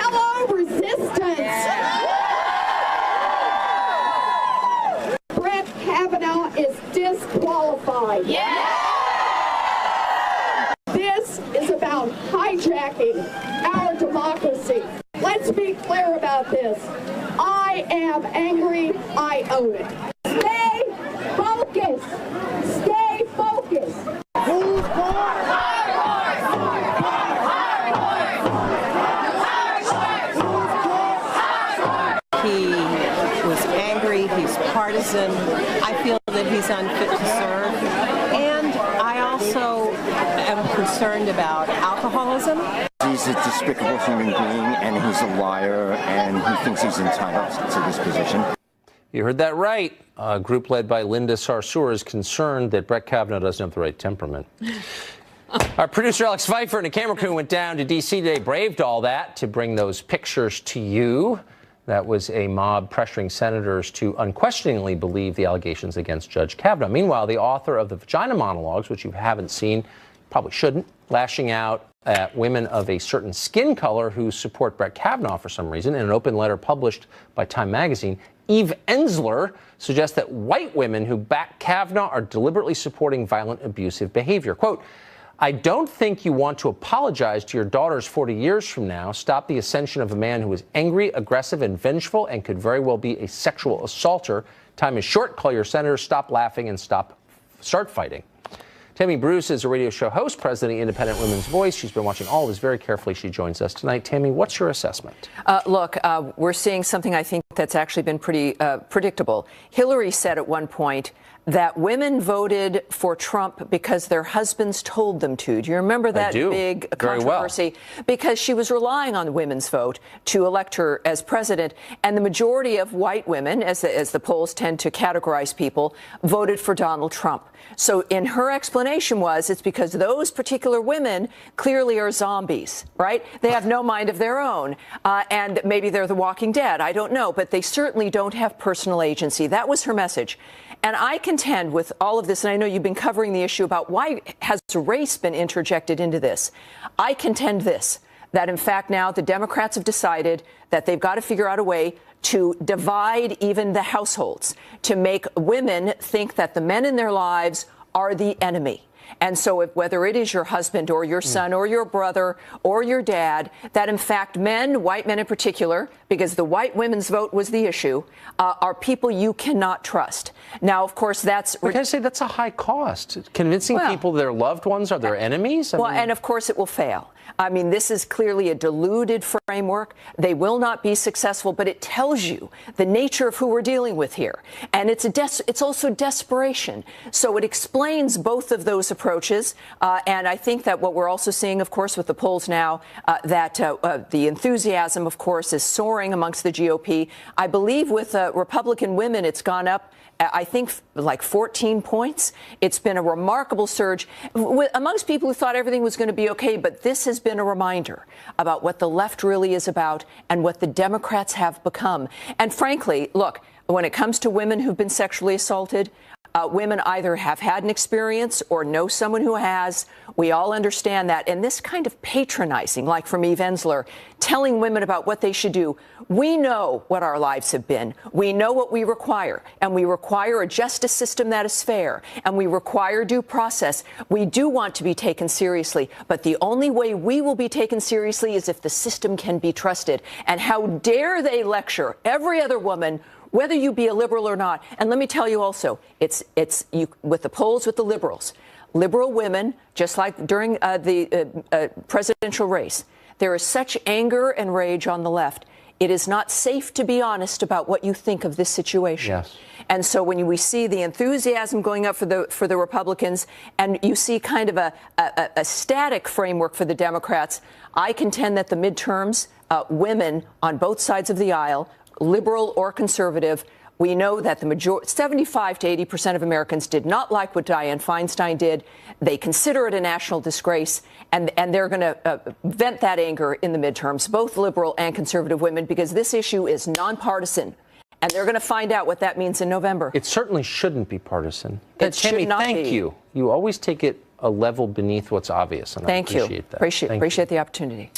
Hello, resistance. Brett Kavanaugh is disqualified. This is about hijacking our democracy. Let's be clear about this. I am angry. I own it. Stay focused. Stay focused. He was angry. He's partisan. I feel that he's unfit to serve. And I also am concerned about alcoholism. He's a despicable human being, and he's a liar, and he thinks he's entitled to this position. You heard that right. A group led by Linda Sarsour is concerned that Brett Kavanaugh doesn't have the right temperament. Our producer Alex Pfeiffer and a camera crew went down to D.C. today, braved all that to bring those pictures to you. That was a mob pressuring senators to unquestioningly believe the allegations against Judge Kavanaugh. Meanwhile, the author of the Vagina Monologues, which you haven't seen, probably shouldn't, lashing out at women of a certain skin color who support Brett Kavanaugh for some reason. In an open letter published by Time magazine, Eve Ensler suggests that white women who back Kavanaugh are deliberately supporting violent, abusive behavior. Quote, I don't think you want to apologize to your daughters 40 years from now, stop the ascension of a man who is angry, aggressive, and vengeful, and could very well be a sexual assaulter. Time is short. Call your senators, stop laughing, and start fighting. Tammy Bruce is a radio show host, president of Independent Women's Voice. She's been watching all of this very carefully. She joins us tonight. Tammy, what's your assessment? Look, we're seeing something I think that's actually been pretty predictable. Hillary said at one point that women voted for Trump because their husbands told them to. Do you remember that big controversy? Well. Because she was relying on the women's vote to elect her as president, and the majority of white women, as the polls tend to categorize people, voted for Donald Trump. So in her explanation was it's because those particular women clearly are zombies, right? They have no mind of their own, and maybe they're the Walking Dead. I don't know, but they certainly don't have personal agency. That was her message. And I contend with all of this, and I know you've been covering the issue about why has race been interjected into this. I contend this, that in fact now the Democrats have decided that they've got to figure out a way to divide even the households, to make women think that the men in their lives are the enemy. And so whether it is your husband or your son or your brother or your dad, that in fact men, white men in particular, because the white women's vote was the issue, are people you cannot trust. Now, of course, that's... I gotta say, that's a high cost. Convincing people their loved ones are their enemies? I mean, and of course it will fail. I mean, this is clearly a deluded framework. They will not be successful, but it tells you the nature of who we're dealing with here. And it's also desperation. So it explains both of those approaches. And I think that what we're also seeing, of course, with the polls now, that the enthusiasm, of course, is soaring amongst the GOP. I believe with Republican women, it's gone up, I think, like 14 points. It's been a remarkable surge amongst people who thought everything was going to be okay. But this has been a reminder about what the left really is about and what the Democrats have become. And frankly, look, when it comes to women who've been sexually assaulted, women either have had an experience or know someone who has. We all understand that. And this kind of patronizing, like from Eve Ensler, telling women about what they should do. We know what our lives have been. We know what we require. And we require a justice system that is fair. And we require due process. We do want to be taken seriously. But the only way we will be taken seriously is if the system can be trusted. And how dare they lecture every other woman, whether you be a liberal or not. And let me tell you also, it's you, with the polls with the liberals, liberal women, just like during the presidential race, there is such anger and rage on the left. It is not safe to be honest about what you think of this situation. Yes. And so when we see the enthusiasm going up for the Republicans, and you see kind of a static framework for the Democrats, I contend that the midterms, women on both sides of the aisle, liberal or conservative, we know that the majority, 75 to 80% of Americans did not like what Dianne Feinstein did. They consider it a national disgrace, and they're going to vent that anger in the midterms, both liberal and conservative women, because this issue is nonpartisan. And they're going to find out what that means in November. It certainly shouldn't be partisan. It Tammy, should not thank be. you. You always take it a level beneath what's obvious, and Thank I appreciate you. that. Appreciate the opportunity.